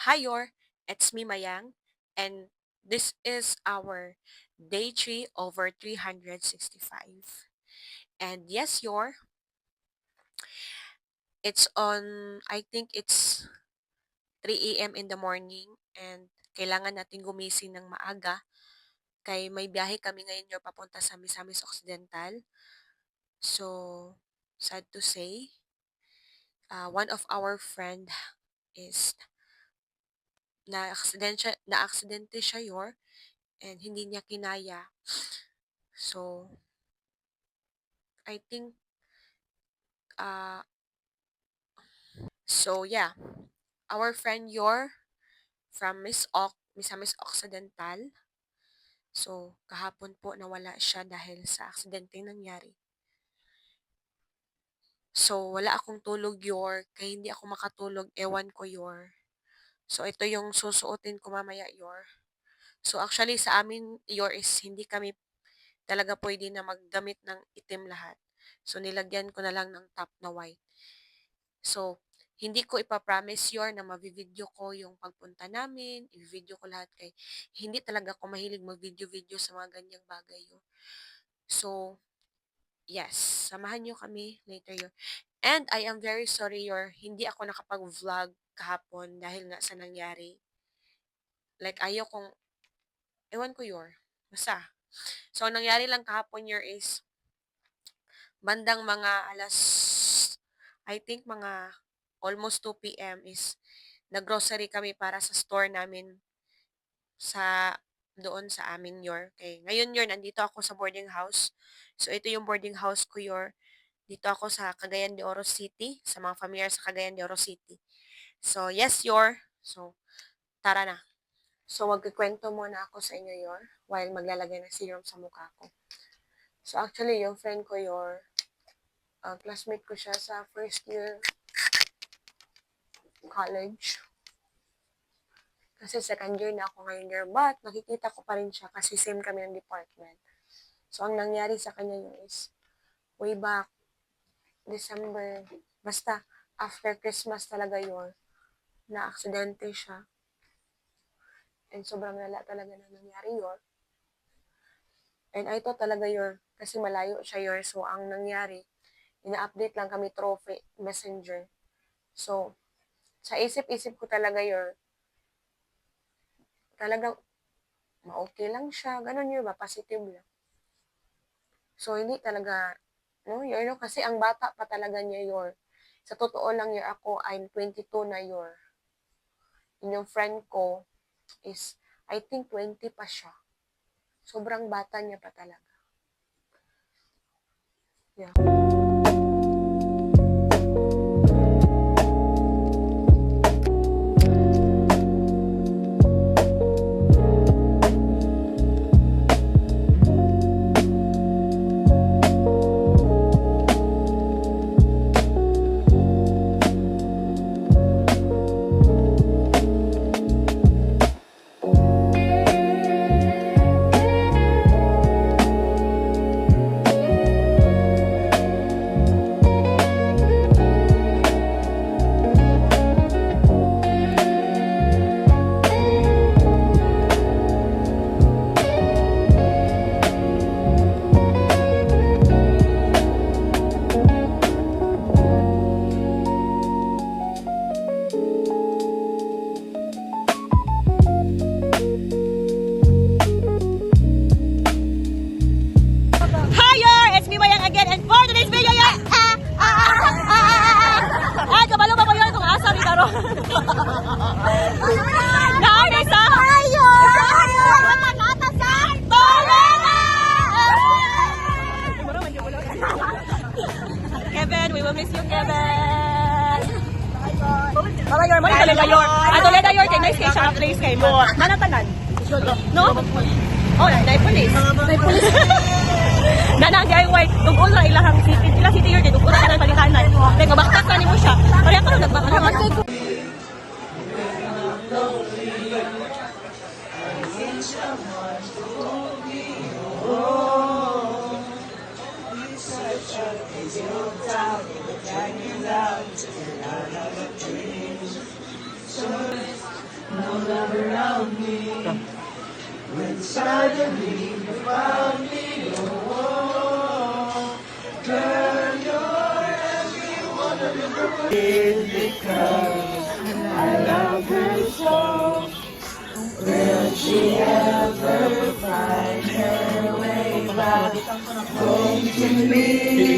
Hi, it's me, Mayang, and this is our day 3 over 365. And yes, it's on, I think it's 3 a.m. in the morning, and kailangan natin gumising ng maaga kay may biyahe kami ngayon papunta sa Misamis Occidental. So, sad to say, one of our friend is na-aksidente siya and hindi niya kinaya. So, I think, uh, so yeah, our friend from Misamis Occidental. So, kahapon po nawala siya dahil sa aksidente nangyari. So, wala akong tulog kaya hindi ako makatulog, ewan ko So, ito yung susuotin ko mamaya So, actually sa amin is hindi kami talaga pwede na magdamit ng itim lahat. So, nilagyan ko na lang ng top na white. So, hindi ko ipapromise na mavivideo ko yung pagpunta namin, i-video ko lahat kay hindi talaga ako mahilig mag-video-video sa mga ganyang bagay So, yes, samahan nyo kami later And I am very sorry hindi ako nakapag-vlog kahapon dahil nga sa nangyari. Like, ayaw kong, ewan ko basta. So, ang nangyari lang kahapon is, bandang mga I think mga almost 2 p.m. is naggrocery kami para sa store namin sa doon sa amin Okay. Ngayon nandito ako sa boarding house. So ito yung boarding house ko Dito ako sa Cagayan de Oro City, sa mga familiar sa Cagayan de Oro City. So yes So tara na. So magkikwento muna ako sa inyo while maglalagay ng serum sa mukha ko. So actually yung friend ko classmate ko siya sa first year college. Kasi second year na ako ngayon but nakikita ko pa rin siya kasi same kami ng department. So, ang nangyari sa kanya is, way back, December, basta, after Christmas talaga na-aksidente siya. And sobrang lala talaga na nangyari And I thought talaga kasi malayo siya so ang nangyari, ina-update lang kami through messenger. So, sa isip-isip ko talaga talagang ma-okay lang siya, ganun ba, positive lang. So, hindi talaga, kasi ang bata pa talaga niya Sa totoo lang ako, I'm 22 na yung friend ko is, I think 20 pa siya. Sobrang bata niya pa talaga. Yeah. Kevin, we will miss you, Kevin. Bye, Yor. Mali talaga, Yor. Ato leda, Yor. Kay nice kay siya place kay mo. Manatanan. No? Oh, dahil police. Nanang di ay white. Dugol na ilahang city. Ilang city, Yor. Dugol na ilang palikanan. Kaya kabaktak na ni mo siya. Kaya ako nagbaktak. Hindi